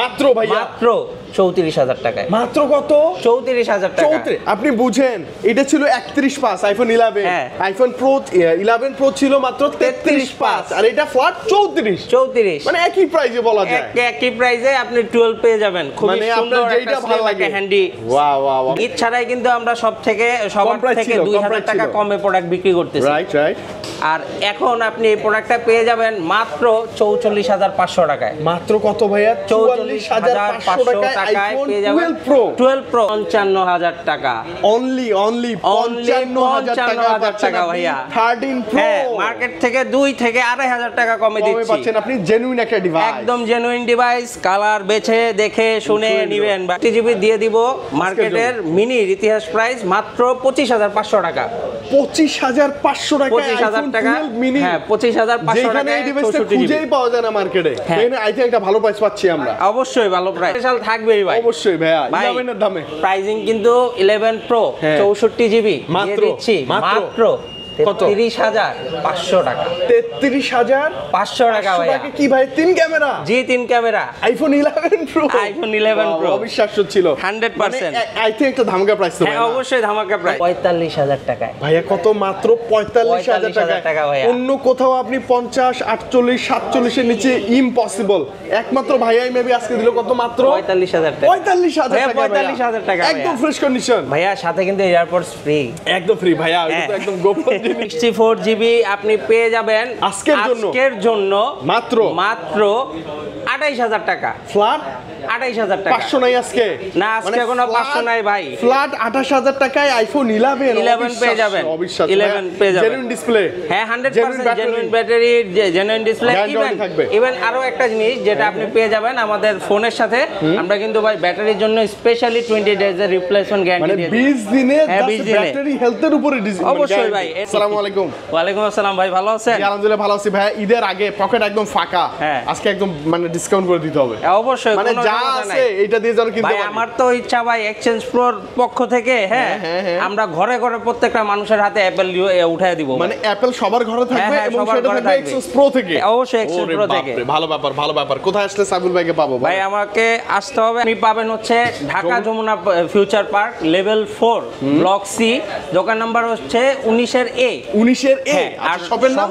মাত্র ভাই মাত্র 34000 টাকায়। মাত্র কত? 34000 টাকা। আপনি বুঝেন এটা ছিল 31 আইফোন 11, আইফোন প্রো 11 প্রো ছিল মাত্র 33 আর এটা ফ্ল্যাট 34 মানে একই প্রাইসে বলা যায়। একই প্রাইসে আপনি 12 পেয়ে যাবেন। খুব সুন্দর যেটা ভালো লাগে হ্যান্ডি। Wow wow. ঈদ ছাড়াই কিন্তু আমরা সবার থেকে 2000 টাকা কমে প্রোডাক্ট বিক্রি করতেছি। রাইট। আর এখন আপনি এই প্রোডাক্টটা পেয়ে যাবেন মাত্র 44500 টাকায়। মাত্র কত ভাইয়া? 44500 টাকায় পেয়ে যাবেন 12 প্রো 55000 টাকা। অনলি 55000 টাকা ভাইয়া। 13 প্রো মার্কেট থেকে 2 থেকে 2500 টাকা কমে দিচ্ছি। পাচ্ছেন আপনি জেনুইন একটা ডিভাইস, একদম জেনুইন ডিভাইস। কালার বেছে দেখে শুনে নেবেন। 8GB দিয়ে দিব। মার্কেটের মিনির ইতিহাস প্রাইস মাত্র 25500 টাকা। 25500 টাকা 25000 টাকা মিনি। হ্যাঁ 25500 টাকা। এই ডিভাইসটা খুঁজেই পাওয়া যায় না মার্কেটে। এখানে আই থিংক একটা ভালো প্রাইস পাচ্ছি আমরা। অবশ্যই ভালো প্রাইস স্পেশাল থাকবেই ভাই। অবশ্যই ভাইয়া 11 এর দামে প্রাইসিং কিন্তু 11 প্রো 64GB মাত্র দিচ্ছি মাত্র 33500 টাকা। 33500 টাকা ভাইয়া। কি ভাই 3 ক্যামেরা? জি 3 camera iPhone 11 pro. IPhone 11 pro অবিশ্বাস্য ছিল 100%। আই থিংক একটা ধামাকা প্রাইস তো ভাই। হ্যাঁ অবশ্যই ধামাকা প্রাইস। 45000 টাকায় ভাইয়া। কত? মাত্র 45000 টাকা ভাইয়া। অন্য কোথাও আপনি 50 48 47 এর নিচে ইম্পসিবল। একমাত্র ভাইয়াই মেবি আজকে দিল কত? মাত্র 45000 টাকা। 45000 টাকা। 45000 টাকা একদম ফ্রেশ কন্ডিশন ভাইয়া। সাথে কিন্তু এয়ারপোর্টস ফ্রি। একদম ফ্রি ভাইয়া। এটা তো একদম গোপন। 64GB আপনি পেয়ে যাবেন আজকের জন্য মাত্র 28000 টাকা। ফ্ল্যাট 28000 টাকা। 500 নাই আজকে? না আজকে কোনো 500 নাই ভাই। ফ্ল্যাট 28000 টাকায় আইফোন 11 পেয়ে যাবেন। 11 পেয়ে যাবেন। Genuine display. হ্যাঁ 100% genuine battery, genuine display. Even আরো একটা জিনিস যেটা আপনি পেয়ে যাবেন আমাদের ফোনের সাথে, আমরা কিন্তু ভাই ব্যাটারির জন্য স্পেশালি 20 ডেজ এর রিপ্লেসমেন্ট গ্যারান্টি দিয়ে দিই। 20 দিনে ব্যাটারি হেলথের উপরে ডিসপ্লে। অবশ্যই ভাই। আসসালামু আলাইকুম। ওয়া আলাইকুম আসসালাম ভাই, ভালো আছেন? আলহামদুলিল্লাহ ভালো আছি ভাই। ঈদের আগে পকেট একদম ফাঁকা। আজকে একদম মানে ডিসকাউন্ট করে দিতে হবে। অবশ্যই মানে যা আছে এটা দিয়ে যেন কিনতে পারি। ভাই আমার তো ইচ্ছা ভাই এক্সচেঞ্জ প্রোর পক্ষ থেকে আমরা ঘরে ঘরে প্রত্যেকটা মানুষের হাতে অ্যাপল উঠায় দিব। মানে অ্যাপল সবার ঘরে থাকবে এবং সেটা থাকবে এক্সচেঞ্জ প্রো থেকে। অবশ্যই এক্সচেঞ্জ প্রো থেকে। ভালো ব্যাপার। কোথায় আসলে সাইফুল ভাইকে পাবো? ভাই আমাকে আসতে হবে। আপনি পাবেন হচ্ছে Dhaka Jamuna Future Park level 4 block C, দোকান নাম্বার হচ্ছে 19 এর এ। আর শপের নাম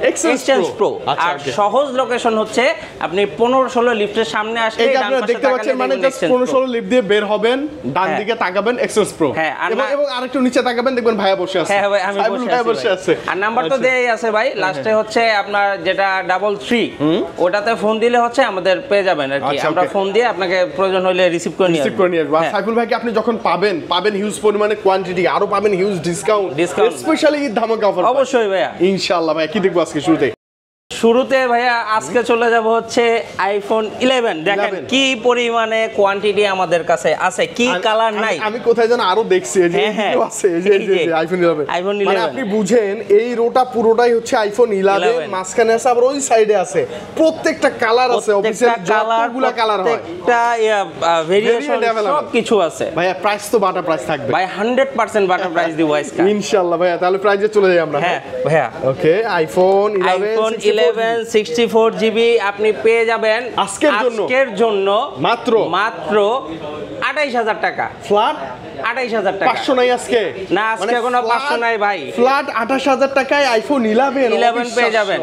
এক্সচেঞ্জ প্রো। আর সহজ লোকেশন হচ্ছে আপনি 15-16 লিফটের সামনে আসলে আপনারা দেখতে পাচ্ছেন, মানে জাস্ট 15-16 লিফট দিয়ে বের হবেন, ডান দিকে তাকাবেন এক্সচেঞ্জ প্রো, এবং আরেকটু নিচে তাকাবেন দেখবেন ভাইয়া বসে আছে। হ্যাঁ ভাই আমি বসে আছি। আর নাম্বার তো দেয়াই আছে ভাই। লাস্টে হচ্ছে আপনার যেটা 33 ওটাতে ফোন দিলে হচ্ছে আমাদের পেয়ে যাবেন আর কি। আমরা ফোন দিয়ে আপনাকে প্রয়োজন হলে রিসিভ করে নিয়ে আসবো। সাইফুল ভাইকে আপনি যখন পাবেন হিউজ পরিমাণে কোয়ান্টিটি, আরো পাবেন হিউজ ডিসকাউন্ট, স্পেশালি ঈদ ধামাকা অফার। অবশ্যই ভাইয়া ইনশাআল্লাহ। ভাই কি দেখবো আজকে শুরুতে ভাইয়া? আজকে চলে যাব হচ্ছে আইফোন 11। দেখেন কি পরিমাণে কোয়ান্টিটি আমাদের কাছে আছে, কি কালার নাই। আমি কোথায় যেন আরো দেখছি এই যে আছে এই যে আইফোন 11। মানে আপনি বুঝেন এই রোটা পুরোটাই হচ্ছে আইফোন 11, মাঝখানে আছে আবার ওই সাইডে আছে প্রত্যেকটা কালার আছে, অফিসিয়াল যতগুলা কালার হয় প্রত্যেকটা ভেরিয়েশন সব কিছু আছে। ভাইয়া প্রাইস তো বাটা প্রাইস থাকবে ভাই, 100% বাটা প্রাইস দিব আজকে ইনশাআল্লাহ। ভাইয়া তাহলে প্রাইসে চলে যাই আমরা। হ্যাঁ ভাইয়া। ওকে আইফোন 11 64GB আপনি পেয়ে যাবেন আজকের জন্য মাত্র 28000 টাকা। ফ্ল্যাট 28000 টাকা। 500 নাই আজকে? না আজকে কোনো 500 নাই ভাই। ফ্ল্যাট 28000 টাকায় আইফোন 11 পেয়ে যাবেন।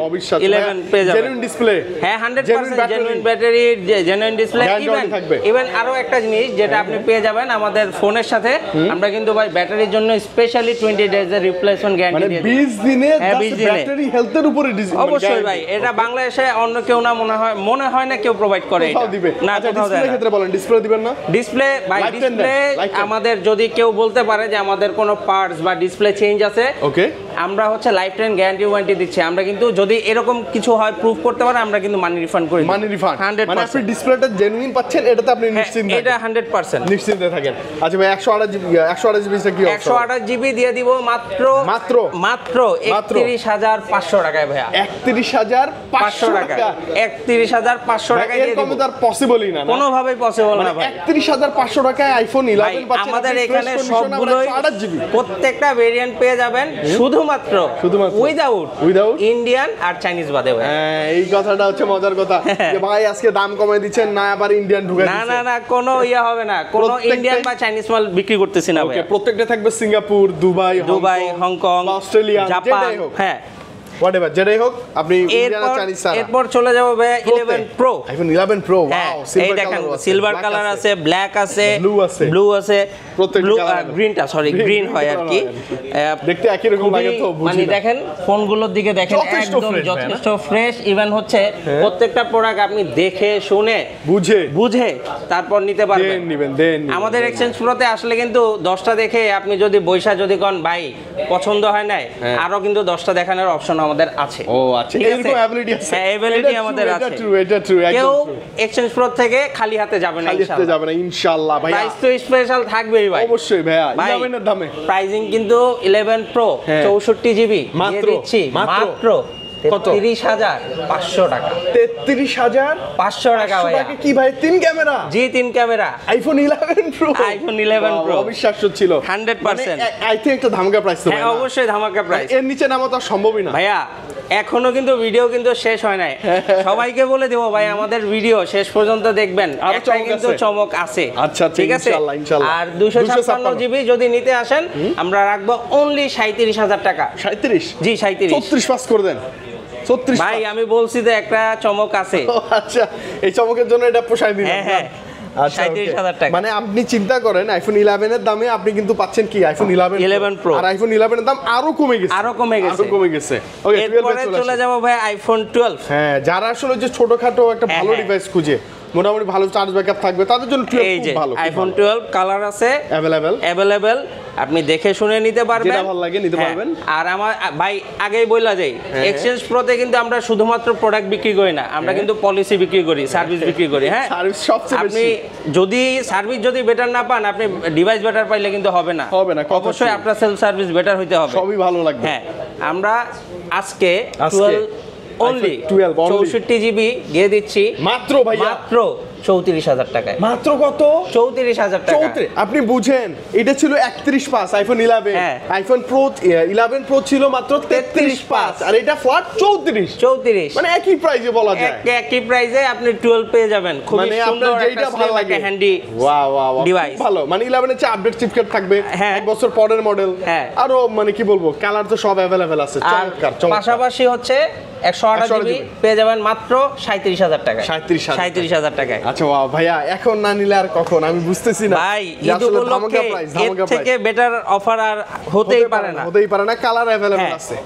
11 পেয়ে যাবেন। Genuine display. হ্যাঁ 100% genuine battery, genuine display. Even আরো একটা জিনিস যেটা আপনি পেয়ে যাবেন আমাদের ফোনের সাথে, আমরা কিন্তু ভাই ব্যাটারির জন্য স্পেশালি 20 ডেজ এর রিপ্লেসমেন্ট গ্যারান্টি দিয়ে দিই। 20 দিনে ব্যাটারি হেলথের উপরে ডিসপ্লে। অবশ্যই ভাই। এটা বাংলাদেশে অন্য কেউ না মনে হয় না কেউ প্রোভাইড করে এটা। না কোথাও দেয় না। ক্ষেত্রে বলেন ডিসপ্লে দিবেন না? ডিসপ্লে ভাই ডিসপ্লে আমাদের যদি কেউ বলতে পারে যে আমাদের কোনো পার্টস বা ডিসপ্লে চেঞ্জ আছে, ওকে আমরা হচ্ছে লাইফ টাইম গ্যারান্টি ওয়ারেন্টি দিচ্ছি। আমরা কিন্তু যদি এরকম কিছু হয় প্রুফ করতে পারে আমরা কিন্তু মানি রিফান্ড করি। মানি রিফান্ড 100%। মানে আপনি ডিসপ্লেটা জেনুইন পাচ্ছেন এটাতে আপনি নিশ্চিন্ত। এটা 100% নিশ্চিন্তে থাকেন। আচ্ছা ভাই 128GB কি অফার? 128GB দিয়ে দিব মাত্র 31500 টাকায় ভাইয়া। 31500 টাকা। 31500 টাকায় দিয়ে দিব। এর কমে তো আর পসিবলই না। কোনোভাবেই পসিবল না ভাই। 31500 টাকায় আইফোন 11 পাচ্ছেন। আমাদের এখানে সবগুলোই প্রত্যেকটা ভেরিয়েন্ট পেয়ে যাবেন শুধুমাত্র উইদাউট ইন্ডিয়ান আর চাইনিজ বাদে। হ্যাঁ, এই কথাটা হচ্ছে মজার কথা যে ভাই আজকে দাম কমায় দিচ্ছেন না আবার ইন্ডিয়ান ঢুকাই দিচ্ছেন। না কোনো ইয়া হবে না, কোনো ইন্ডিয়ান বা চাইনিজ মাল বিক্রি করতেছি না ভাই। প্রত্যেকটা থাকবে Singapore, Dubai, Hong Kong, Australia, Japan, হ্যাঁ whatever যেটাই হোক আপনি ইন্ডিয়ান আর চাইনিজ ছাড়া। এরপর চলে যাব ভাই 11 প্রো। আইফোন 11 প্রো, ওয়াও, এই দেখেন সিলভার কালার আছে, ব্ল্যাক আছে, ব্লু আছে, ব্লু গ্রিনটা গ্রিন হয় আর কি, দেখতে একই রকম লাগে তো মানে দেখেন ফোনগুলোর দিকে দেখেন একদম যথেষ্ট ফ্রেশ। ইভেন হচ্ছে প্রত্যেকটা প্রোডাক্ট আপনি দেখে শুনে বুঝে তারপর নিতে পারবেন। আমাদের এক্সচেঞ্জ প্রোতে আসলে কিন্তু 10টা দেখে আপনি যদি বৈশা যদি কোন ভাই পছন্দ হয় নাই, আরো কিন্তু 10টা দেখানোর অপশন আমাদের আছে। ও আচ্ছা, এরকম অ্যাবিলিটি আছে। হ্যাঁ, অ্যাবিলিটি আমাদের আছে। এটা ট্রু। কেউ এক্সচেঞ্জ প্রো থেকে খালি হাতে যাবে না ইনশাআল্লাহ। ভাই প্রাইস তো স্পেশাল থাকবেই ভাই, অবশ্যই ভাইয়া। 11 এর দামে প্রাইসিং কিন্তু 11 প্রো 64 জিবি মাত্র মাত্র 33,500 টাকা। 33,500 টাকা ভাই। কি ভাই 3 ক্যামেরা? জি 3 ক্যামেরা আইফোন 11 প্রো। অবিশ্বাস্য ছিল 100%। আই থিংক একটা ধামাকা প্রাইস তো। হ্যাঁ অবশ্যই ধামাকা প্রাইস, এর নিচে নামা তো সম্ভবই না ভাইয়া। এখনো কিন্তু ভিডিও কিন্তু শেষ হয় নাই, সবাইকে বলে দেবো ভাই আমাদের ভিডিও শেষ পর্যন্ত দেখবেন, একটাই কিন্তু চমক আছে। আচ্ছা ঠিক আছে। আর 256 জিবি যদি নিতে আসেন আমরা রাখবো অনলি 37,000 টাকা। 37? জি 37। 34 পাস করে দেন। 34 ভাই আমি বলছি তো একটা চমক আছে। আচ্ছা, এই চমকের জন্য এটা পোষায় দিলাম। হ্যাঁ 37,000 টাকা। মানে আপনি চিন্তা করেন আইফোন 11 এর দামে আপনি কিন্তু পাচ্ছেন কি আইফোন 11 প্রো। আর আইফোন 11 এর দাম আরো কমে গেছে। ওকে, এরপরে চলে যাব ভাই আইফোন 12। হ্যাঁ, যারা আসলে যে ছোটখাটো একটা ভালো ডিভাইস খুঁজে, মোটামুটি ভালো চার্জ ব্যাকআপ থাকবে, তাদের জন্য 12 খুব ভালো। আইফোন 12 কালার আছে अवेलेबल, আপনি দেখে শুনে নিতে পারবেন, যেটা ভালো লাগে নিতে পারবেন। আর আমার ভাই আগেই বইলা যাই এক্সচেঞ্জ প্রোতে কিন্তু আমরা শুধুমাত্র প্রোডাক্ট বিক্রি করি না, আমরা কিন্তু পলিসি বিক্রি করি, সার্ভিস বিক্রি করি। হ্যাঁ, সার্ভিস সবচেয়ে বেশি। আপনি যদি সার্ভিস যদি বেটার না পান, আপনি ডিভাইস বেটার পাইলে কিন্তু হবে না। অবশ্যই আপনার সেলফ সার্ভিস বেটার হইতে হবে, সবই ভালো লাগবে। হ্যাঁ, আমরা আজকে 12 অনলি 64 জিবি দিয়ে দিচ্ছি মাত্র ভাই, মাত্র 34,000 টাকায়। মাত্র কত? 34,000 টাকা। আপনি বুঝেন, এটা ছিল 31 pass iPhone 11, iPhone pro 11 pro ছিল মাত্র 33 পাস, আর এটা ফ্ল্যাট 34। মানে একই প্রাইসে বলা যায়, একই প্রাইসে আপনি 12 পেয়ে যাবেন। খুব সুন্দর, যেটা ভালো লাগে, হ্যান্ডি ডিভাইস, ভালো। মানে 11 এর চেয়ে আপডেট চিপসেট থাকবে, এক বছর পরের মডেল, আরো মানে কি বলবো, কালার তো সব अवेलेबल আছে। পাশাপাশি হচ্ছে 128 জিবি পেয়ে যাবেন মাত্র 37,000 টাকায়। 37,000 টাকায়। আচ্ছা ওয়াও ভাইয়া, এখন না নিলে আর কখন, আমি বুঝতেছি না ভাই। ঈদ উপলক্ষে এর থেকে বেটার অফার আর হতেই পারে না। কালার अवेलेबल আছে,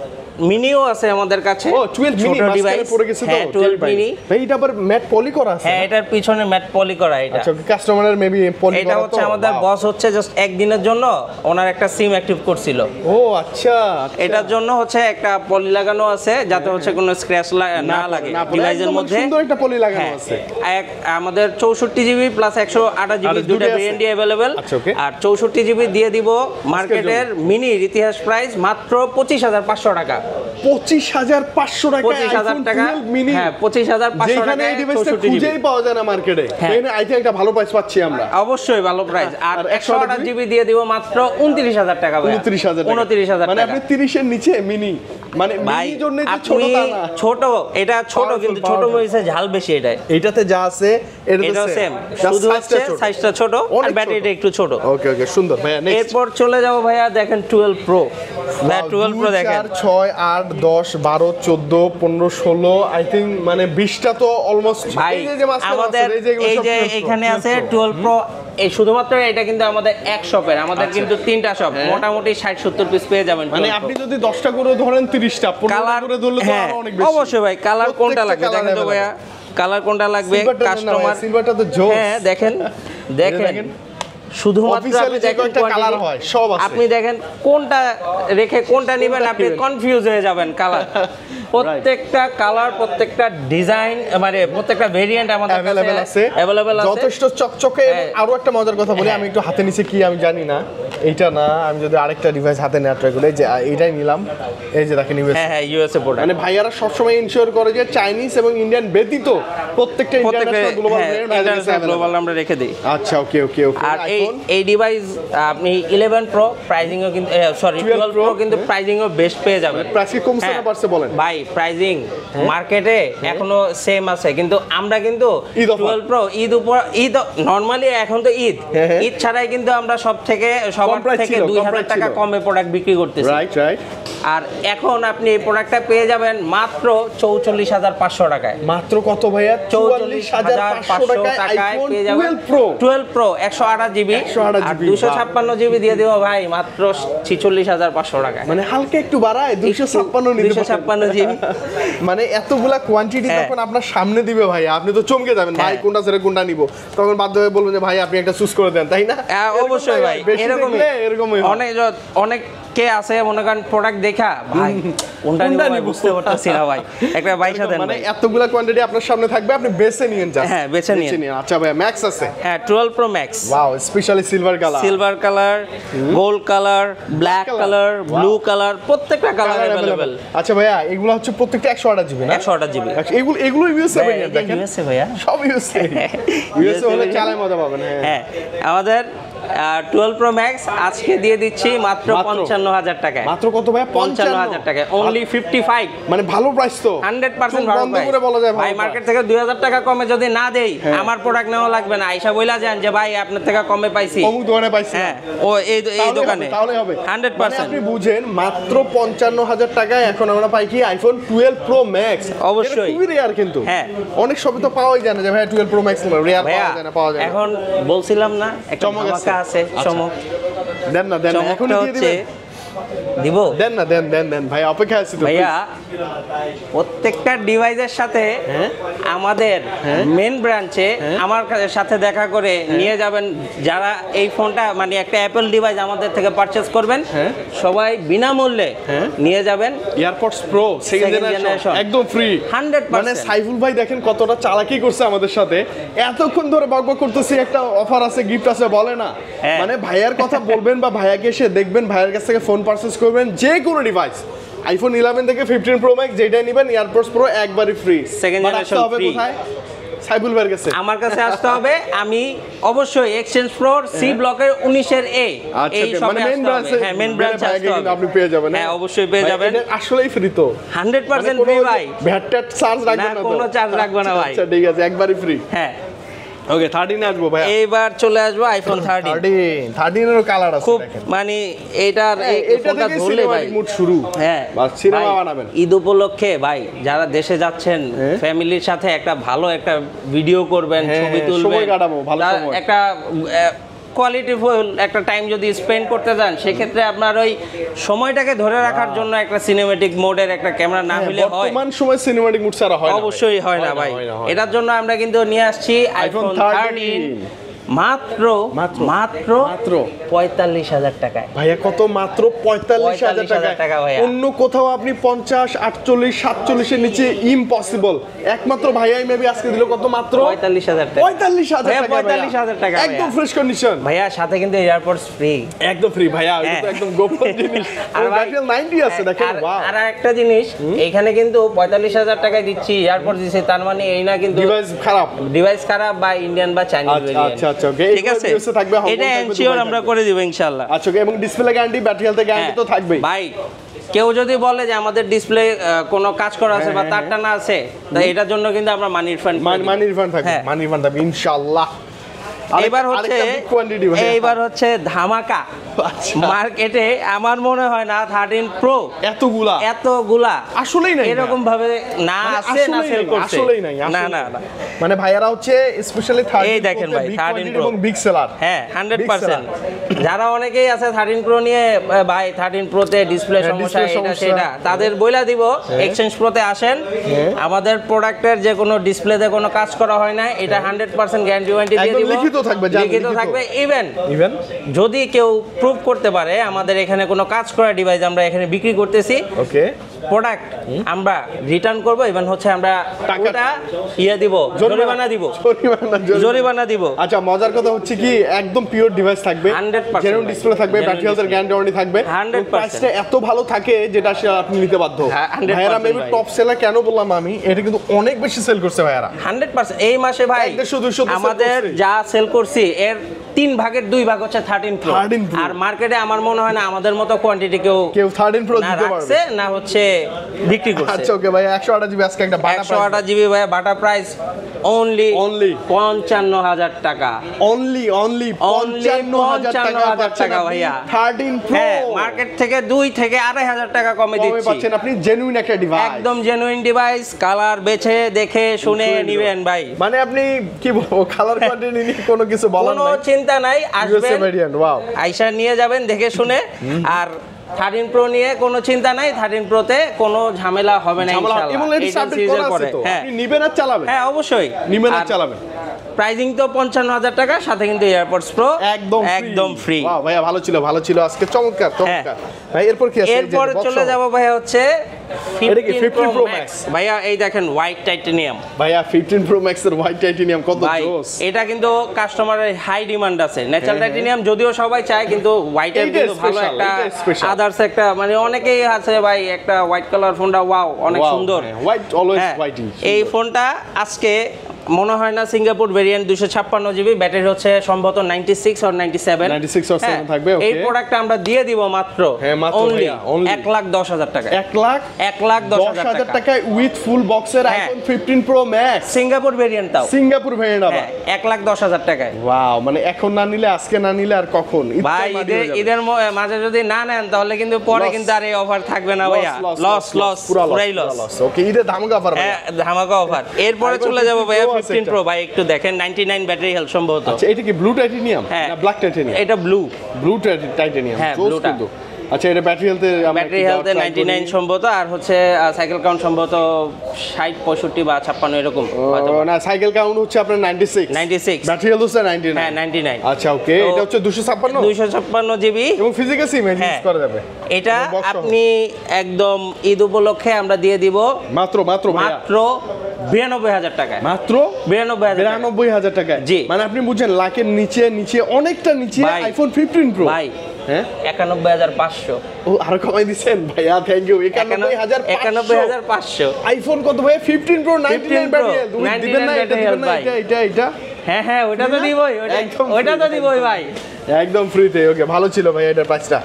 মিনিও আছে আমাদের কাছে। ও 12 মিনি মাঝখানে পড়ে গেছে তো। 12 মিনি ভাই, এটা আবার ম্যাট পলি করা আছে। হ্যাঁ, এটার পিছনে ম্যাট পলি করা। এটা আচ্ছা, কাস্টমারের মেবি পলি করা। এটা হচ্ছে আমাদের বস হচ্ছে জাস্ট একদিনের জন্য ওনার একটা সিম অ্যাক্টিভ করছিল। ও আচ্ছা, এটার জন্য হচ্ছে একটা পলি লাগানো আছে যাতে হচ্ছে কোনো স্ক্র্যাচ না লাগে ডিভাইসের মধ্যে। সুন্দর একটা পলি লাগানো আছে। আমাদের 64 জিবি প্লাস 128 জিবি দুটো ভেরিয়েন্টই अवेलेबल। আর 64 জিবি দিয়ে দিব মার্কেটের মিনির ইতিহাস প্রাইস মাত্র 25,500 টাকা। 25,500 টাকা। 25,000 টাকা মিনি। হ্যাঁ 25,500 টাকা। এই ডিভাইসটা খুঁজেই পাওয়া যায় না মার্কেটে। এখানে আই থিংক একটা ভালো প্রাইস পাচ্ছি আমরা। অবশ্যই ভালো প্রাইস। আর 128 জিবি দিয়ে দিব মাত্র 29,000 টাকা ভাই। 29,000 টাকা। মানে আপনি 30 এর নিচে মিনি, মানে মিনি জন্য যে ছোট তা না। ছোট, এটা ছোট কিন্তু ছোট মরিচে ঝাল বেশি। এটাতে যা আছে এটাও সেম, শুধু হচ্ছে সাইজটা ছোট আর ব্যাটারিটা একটু ছোট। ওকে সুন্দর ভাইয়া। এরপর চলে যাব ভাইয়া, দেখেন 12 প্রো। ভাই 12 প্রো দেখেন 6 8 10 12 14 15 16 আই থিংক মানে 20টা তো অলমোস্ট। এই যে আমাদের এই যে এখানে আছে 12 প্রো, এই শুধুমাত্র এটা কিন্তু আমাদের এক শপের, আমাদের কিন্তু 3টা শপ, মোটামুটি 60-70 পিস পেয়ে যাবেন। মানে আপনি যদি 10টা করে ধরেন 30টা, 15টা করে ধরলে তো আরো অনেক বেশি। অবশ্যই ভাই, কালার কোনটা লাগবে দেখেন তো ভাইয়া, কালার কোনটা লাগবে কাস্টমার। সিলভারটা তো জোস। হ্যাঁ দেখেন শুধুমাত্র কালার হয় সব আছে। আপনি দেখেন কোনটা রেখে কোনটা নেবেন, আপনি কনফিউজ হয়ে যাবেন। কালার প্রত্যেকটা কালার, প্রত্যেকটা ডিজাইন, মানে প্রত্যেকটা ভেরিয়েন্ট আমাদের अवेलेबल আছে। যথেষ্ট চকচকে। এবং আরো একটা মজার কথা বলি, আমি একটু হাতে নিচে কি আমি জানি না, এইটা না, আমি যদি আরেকটা ডিভাইস হাতে নেওয়ার ট্রাই করি, যে এইটাই নিলাম, এই যে দেখেন ইউএস। হ্যাঁ ইউএসএ প্রোডাক্ট। মানে ভাইয়ারা সবসময় ইনশিওর করে যে চাইনিজ এবং ইন্ডিয়ান ব্যতীত প্রত্যেকটা ইন্টারন্যাশনাল গ্লোবাল আমরা রেখে দিই। আচ্ছা ওকে ওকে ওকে। আর এই ডিভাইস আপনি 11 প্রো প্রাইজিংও কিন্তু সরি 12 প্রো কিন্তু প্রাইজিংও বেস্ট পেয়ে যাবেন। প্রাইস কি কমছে না বাড়ছে বলেন ভাই? প্রাইজিং মার্কেটে এখনো সেম আছে, কিন্তু আমরা কিন্তু 12 প্রো ঈদ নরমালি এখন তো ঈদ ছাড়াই কিন্তু আমরা সবার থেকে 2000 টাকা কমে প্রোডাক্ট বিক্রি করতেছি। Right right. আর এখন আপনি এই প্রোডাক্টটা পেয়ে যাবেন মাত্র 44500 টাকায়। মাত্র কত ভাইয়া? 44500 টাকায় পেয়ে যাবেন 12 প্রো 128 জিবি আর 256 জিবি দিয়ে দেব ভাই মাত্র 46500 টাকায়। মানে হালকা একটু বাড়ায় 256 নিতে 256 জিবি। মানে এতগুলা কোয়ান্টিটি যখন আপনার সামনে দিবে ভাই, আপনি তো চমকে যাবেন ভাই কোনটা ছেড়ে কোনটা নিব। তখন বাধ্য হয়ে বলবেন যে ভাই আপনি একটা চুজ করে দেন, তাই না? অবশ্যই ভাই, এরকমই অনেক কে আছে মনে করেন প্রোডাক্ট দেখা ভাই কোনটা নিব বুঝতে পারতেছি না ভাই, একটা বাইশা দেন। মানে এতগুলা কোয়ান্টিটি আপনার সামনে থাকবে, আপনি বেছে নিয়েন জাস্ট। হ্যাঁ বেছে নিন। আচ্ছা ভাই ম্যাক্স আছে? হ্যাঁ 12 pro max. Wow, specially silver colour, gold colour, black colour, blue colour, প্রত্যেকটা কালার अवेलेबल। আচ্ছা ভাইয়া এগুলো হচ্ছে প্রত্যেকটা 128 জিবি না? 128 জিবি। আচ্ছা এগুলো ইউএসএ ভেরিয়েন্ট দেখেন। ইউএসএ ভাইয়া, সব ইউএসএ হলে চালায় মজা পাবেন। হ্যাঁ আমাদের 12 প্রো ম্যাক্স আজকে দিয়ে দিচ্ছি মাত্র 55000 টাকায়। মাত্র কত ভাই? 55000 টাকায়, অনলি 55। মানে ভালো প্রাইস তো, 100% ভালো প্রাইস বলা যায় ভাই। মার্কেট থেকে 2000 টাকা কমে যদি না দেই আমার প্রোডাক্ট নেওয়া লাগবে না, আয়শা বইলা যান যে ভাই আপনার থেকে কমে পাইছি, অমুক দোকানে পাইছি। হ্যাঁ ও এই দোকানে তাহলে হবে 100%। আপনি বুঝেন মাত্র 55000 টাকায় এখন আমরা পাই কি আইফোন 12 প্রো ম্যাক্স। অবশ্যই খুবই রেয়ার, কিন্তু হ্যাঁ অনেক সবে তো পাওয়াই যায় না যে ভাই 12 প্রো ম্যাক্স নেব, রেয়ার পাওয়া যায় না। এখন বলছিলাম না একটা ধামাকা আছে, চমক দেন না দেন, এখন দিয়ে দিবেন দিব, দেন না দেন ভাই, অপেক্ষা আছি তো ভাইয়া। প্রত্যেকটা ডিভাইসের সাথে আমাদের মেন ব্রাঞ্চে আমার সাথে দেখা করে নিয়ে যাবেন। যারা এই ফোনটা মানে একটা অ্যাপল ডিভাইস আমাদের থেকে পারচেজ করবেন সবাই বিনামূল্যে নিয়ে যাবেন এয়ারপডস প্রো সেকেন্ড জেনারেশন একদম ফ্রি 100%। মানে সাইফুল ভাই দেখেন কতটা চালাকি করছে আমাদের সাথে, এতক্ষণ ধরে বকবক করতেছি একটা অফার আছে গিফট আছে বলে না। মানে ভাইয়ার কথা বলবেন বা ভাইয়াকে এসে দেখবেন, ভাইয়ের কাছ থেকে ফোন পারচেজ করবেন যে কোনো ডিভাইস, আইফোন 11 থেকে 15 প্রো ম্যাক্স যেটা নেবেন এয়ারপডস প্রো একবারই ফ্রি, সেকেন্ড জেনারেশন ফ্রি। কোথায়? সাইফুল ভাইয়ের কাছে আমার কাছে আসতে হবে। আমি অবশ্যই এক্সচেঞ্জ প্রো সি ব্লকের 19 এর এ এই শপে আসতে হবে। হ্যাঁ মেন ব্রাঞ্চে আসতে হবে, আপনি পেয়ে যাবেন। হ্যাঁ অবশ্যই পেয়ে যাবেন, আসলেই ফ্রি তো 100% ফ্রি ভাই, ভ্যাট চার্জ রাখবেন না, কোনো চার্জ রাখবে না ভাই। আচ্ছা ঠিক আছে, একবারই ফ্রি। হ্যাঁ ওকে 13 আসবো ভাই, এইবার চলে আসবো আইফোন 13 এরও কালার আছে খুব, মানে এটার এই ফোনটা ধরলে ভাই মুড শুরু। হ্যাঁ বাস সিনেমা বানাবেন ঈদ উপলক্ষে ভাই, যারা দেশে যাচ্ছেন ফ্যামিলির সাথে একটা ভালো একটা ভিডিও করবেন, ছবি তুলবেন, সময় কাটাবো ভালো সময়, একটা কোয়ালিটিফুল একটা টাইম যদি স্পেন্ড করতে যান সেক্ষেত্রে আপনার ওই সময়টাকে ধরে রাখার জন্য একটা সিনেম্যাটিক মোডের একটা ক্যামেরা না হলে হয়। বর্তমান সময় সিনেম্যাটিক মোড ছাড়া হয় না, অবশ্যই হয় না ভাই। এটার জন্য আমরা কিন্তু নিয়ে আসছি আইফোন 13 মাত্র 45000 টাকায়। ভাইয়া কত? মাত্র 45000 টাকা ভাইয়া। অন্য কোথাও আপনি 50, 48, 47 এর নিচে ইম্পসিবল। একমাত্র ভাইয়াই মেবি আজকে দিল কত? মাত্র 45000 টাকা। 45000 টাকা একদম ফ্রেশ কন্ডিশন ভাইয়া, সাথে কিন্তু এয়ারপডস ফ্রি, একদম ফ্রি ভাইয়া। এটা তো একদম গোপন জিনিস। আর ব্যাটারি 90 আছে দেখেন। ওয়াও। আর একটা জিনিস, এখানে কিন্তু 45000 টাকায় দিচ্ছি, এয়ারপডস দিছি, তার মানে এই না কিন্তু ডিভাইস খারাপ বা ইন্ডিয়ান বা চাইনিজ ভেরিয়েন্ট। আচ্ছা ঠিক আছে, এটা এনশিওর আমরা করে দিব ইনশাআল্লাহ। আচ্ছা এবং display guarantee, battery health guarantee তো থাকবেই ভাই। কেউ যদি বলে যে আমাদের ডিসপ্লে কোনো কাজ করা আছে বা তার টানা আছে, তাই এটার জন্য কিন্তু আমরা মানি রিফান্ড থাকবে, মানি রিফান্ড থাকবে ইনশাআল্লাহ। এইবার হচ্ছে ধামাকা মার্কেটে, আমার মনে হয় না 13 প্রো এতগুলা আসলেই নাই, এরকম ভাবে না আছে না সেল করছে, আসলেই নাই, না মানে ভাইয়ারা হচ্ছে স্পেশালি 13 এই দেখেন ভাই 13 প্রো এবং বিগ সেলার। হ্যাঁ 100%। যারা অনেকেই আছে 13 প্রো নিয়ে ভাই 13 প্রোতে ডিসপ্লে সমস্যা এটা সেটা, তাদের বইলা দিব এক্সচেঞ্জ প্রোতে আসেন, আমাদের প্রোডাক্টের যে কোনো ডিসপ্লেতে কোনো কাজ করা হয় না, এটা 100% গ্যারান্টি ওয়ারেন্টি দিয়ে দিব, লিখিত থাকবে। ইভেন যদি কেউ প্রুভ করতে পারে আমাদের এখানে কোনো কাজ করা ডিভাইস আমরা এখানে বিক্রি করতেছি, ওকে প্রোডাক্ট আমরা রিটার্ন করব, ইভেন হচ্ছে আমরা টাকাটা দিব, জরিমানা দিব। আচ্ছা, মজার কথা হচ্ছে কি একদম পিওর ডিভাইস থাকবে, 100% জেনুইন ডিসপ্লে থাকবে, ব্যাটারি হেলথের গ্যারান্টি ওয়ারেন্টি থাকবে, 100%। প্রাইসটা এত ভালো থাকে যেটা আসলে আপনি নিতে বাধ্য। ভাইয়ারা মেবি টপ সেলার কেন বললাম আমি, এটা কিন্তু অনেক বেশি সেল করছে ভাইয়ারা 100%। এই মাসে ভাই আমাদের যা সেল করছি এর 3 ভাগের 2 ভাগ হচ্ছে 13 প্রো। আর মার্কেটে আমার মনে হয় না আমাদের মতো কোয়ান্টিটি কেউ 13 প্রো দিতে পারবে না, হচ্ছে বিক্রি করছে। আচ্ছা ওকে ভাই, 128 জিবি আজকে একটা বাটা 128 জিবি ভাই বাটা প্রাইস অনলি 55,000 টাকা। অনলি 55,000 টাকা ভাইয়া 13 প্রো। হ্যাঁ, মার্কেট থেকে 2 থেকে 2,500 টাকা কমে দিচ্ছি। পাচ্ছেন আপনি জেনুইন একটা ডিভাইস, একদম জেনুইন ডিভাইস, কালার বেছে দেখে শুনে নিবেন ভাই। মানে আপনি কি বলবো, কালার কোয়ান্টিটি নিয়ে কোনো কিছু বলার নাই, কোনো চিন্তা নাই, আসবেন ওয়াও আইসা নিয়ে যাবেন দেখে শুনে। আর 13 প্রো নিয়ে কোনো চিন্তা নাই, 13 প্রোতে কোনো ঝামেলা হবে না ইনশাআল্লাহ। এবং এটা সাবমিট করা আছে তো, আপনি নিবেন আর চালাবেন। হ্যাঁ অবশ্যই নিবেন আর চালাবেন। প্রাইজিং তো 55,000 টাকা, সাথে কিন্তু এয়ারপডস প্রো একদম ফ্রি। ওয়াও ভাইয়া, ভালো ছিল আজকে, চমৎকার। ভাই এরপর কি আছে? এরপর চলে যাব ভাই হচ্ছে 15 প্রো ম্যাক্স। ভাইয়া এই দেখেন হোয়াইট টাইটানিয়াম। ভাইয়া 15 প্রো ম্যাক্স এর হোয়াইট টাইটানিয়াম কত জোস! এটা কিন্তু কাস্টমারের হাই ডিমান্ড আছে। ন্যাচারাল টাইটানিয়াম যদিও সবাই চায়, কিন্তু হোয়াইটের কিন্তু ভালো একটা আদার্স একটা, মানে অনেকেই আছে ভাই একটা হোয়াইট কালার ফোনটা ওয়াও অনেক সুন্দর, হোয়াইট অলওয়েজ হোয়াইট। এই ফোনটা আজকে মনে হয় না সিঙ্গাপুর ভেরিয়েন্ট 256 জিবি, ব্যাটারি হচ্ছে সম্ভবত 96 or 97 থাকবে। এই প্রোডাক্টটা আমরা দিয়ে দিব মাত্র অনলি 1,10,000 টাকা। 1,10,000 টাকায় উইথ ফুল বক্সের iPhone 15 pro max, Singapore variant, তাও সিঙ্গাপুর ভেরিয়েন্ট আবার 1,10,000 টাকায়। ওয়াও, মানে এখন না নিলে, আজকে না নিলে আর কখন? ভাই ঈদের মাঝে যদি না নেন তাহলে কিন্তু পরে কিন্তু আর এই অফার থাকবে না ভাইয়া, লস পুরাই লস। ওকে, ঈদে ধামাকা অফার। হ্যাঁ, ধামাকা অফার। এরপরে চলে যাব ভাইয়া 15 প্রো। ভাই একটু দেখেন 99 ব্যাটারি হেলথ সম্ভবত। আচ্ছা, এটা কি ব্লু টাইটানিয়াম না ব্ল্যাক টাইটানিয়াম? এটা ব্লু টাইটানিয়াম। হ্যাঁ, ব্লুটা। আচ্ছা, এটা ব্যাটারি হেলথে 99 সম্ভবত, আর হচ্ছে সাইকেল কাউন্ট সম্ভবত 60 65 বা 56 এরকম হয়তো না। সাইকেল কাউন্ট হচ্ছে আপনার 96, ব্যাটারি হেলথ হচ্ছে 99। হ্যাঁ 99। আচ্ছা ওকে, এটা হচ্ছে 256 জিবি এবং ফিজিক্যাল সিম ইউজ করা যাবে। এটা আপনি একদম ঈদ উপলক্ষে আমরা দিয়ে দিব মাত্র 92,000 টাকায়। মাত্র 92,000 টাকায়। জি, মানে আপনি বুঝছেন লাখের নিচে অনেকটা নিচে আইফোন 15 প্রো। ভাই হ্যাঁ 91,500। ও আরো কমাই দিবেন ভাইয়া, থ্যাংক ইউ। 91,500। আইফোন কত ভাই? 15 প্রো 99 ব্যাটারি দিবেন না? এটা হ্যাঁ ওটা তো দিবই, ওটা তো দিবই ভাই, একদম ফ্রিতে। ওকে, ভালো ছিল ভাই এটার প্রাইসটা।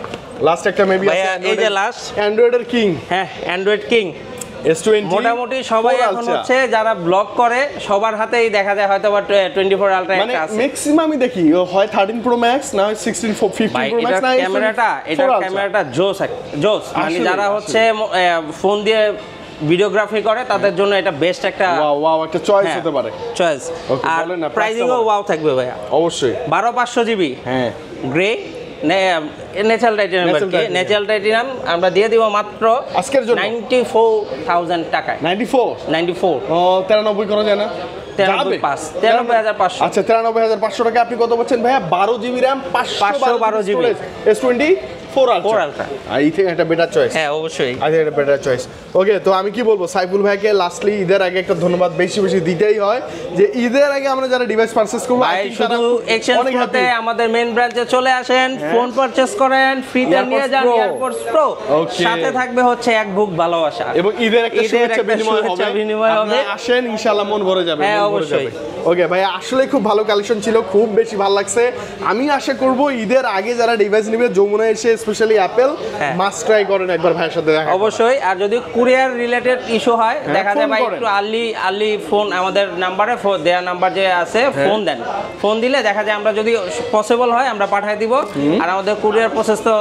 লাস্ট একটা মেবি আছে, এই যে লাস্ট অ্যান্ড্রয়েডের কিং। হ্যাঁ, অ্যান্ড্রয়েড কিং S20 মোটামুটি সবাই এখন হচ্ছে যারা ব্লগ করে সবার হাতেই দেখা যায় হয়তো 24 আলট্রা একটা আছে। ম্যাক্সিমামই দেখি হয় 13 প্রো ম্যাক্স না হয় 16 15 প্রো ম্যাক্স না। ক্যামেরাটা জোস, মানে যারা হচ্ছে ফোন দিয়ে ভিডিওগ্রাফি করে তাদের জন্য এটা বেস্ট একটা ওয়াও একটা চয়েস হতে পারে। চয়েস। আর প্রাইসিংও ওয়াও থাকবে ভাইয়া, অবশ্যই 12500 জিবি। হ্যাঁ, গ্রে ন্যাচারাল টাইটানিয়াম আমরা দিয়ে দিব মাত্র আজকের জন্য 94,000 টাকায়। 94 ও 93 করা যায় না? 93,500। আচ্ছা, 93,500 টাকা আপনি কত পাচ্ছেন ভাইয়া? 12 GB RAM, 512 GB S20 4 ultra. I think এটা বেটার চয়েস। হ্যাঁ অবশ্যই, আই থিংক এটা বেটার চয়েস। ওকে, তো আমি কি বলবো, সাইফুল ভাইকে লাস্টলি ঈদের আগে একটা ধন্যবাদ বেশি দিতেই হয়, যে ঈদের আগে আমরা যারা ডিভাইস পারচেজ করব শুধু এক্সচেঞ্জ করতে আমাদের মেইন ব্রাঞ্চে চলে আসেন, ফোন পারচেজ করেন, ফ্রিতে নিয়ে যান এয়ারপডস প্রো, সাথে থাকবে হচ্ছে এক বুক ভালোবাসা এবং ঈদের একটা শুভেচ্ছা বিনিময় হবে। আসেন, ইনশাআল্লাহ মন ভরে যাবে। হ্যাঁ অবশ্যই। ওকে ভাই, আসলে খুব ভালো কালেকশন ছিল, খুব বেশি ভালো লাগছে। আমি আশা করব ঈদের আগে যারা ডিভাইস নেবে যমুনা এসে স্পেশালি অ্যাপেল মাস্ট ট্রাই করেন একবার ভাইয়ের সাথে দেখা। অবশ্যই। আর যদি কুরিয়ার রিলেটেড ইস্যু হয়, দেখা যায় ভাই একটু আর্লি ফোন আমাদের নাম্বারে দেয়া নাম্বার যে আছে ফোন দেন, ফোন দিলে দেখা যায় আমরা যদি পসিবল হয় আমরা পাঠিয়ে দিব। আর আমাদের কুরিয়ার প্রসেস তো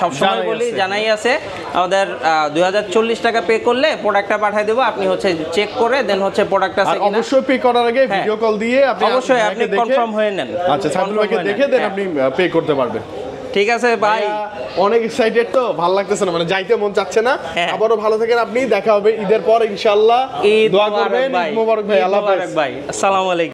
সবসময় বলি জানাই আছে, আমাদের 2040 টাকা পে করলে প্রোডাক্টটা পাঠিয়ে দেব। আপনি হচ্ছে চেক করে দেন হচ্ছে প্রোডাক্ট আছে কিনা অবশ্যই পে করার আগে ভিডিও কল দিয়ে আপনি অবশ্যই আপনি কনফার্ম হয়ে নেন। আচ্ছা, সাইফুল ভাইকে দেখে দেন আপনি পে করতে পারবেন। ঠিক আছে ভাই, অনেক এক্সাইটেড, তো ভালো লাগতেছে না, মানে যাইতে মন চাচ্ছে না। আবারও ভালো থাকেন আপনি, দেখা হবে ঈদের পর ইনশাআল্লাহ। দোয়া করবেন। ঈদ মোবারক ভাই। আল্লাহ হাফেজ ভাই। আসসালামু আলাইকুম।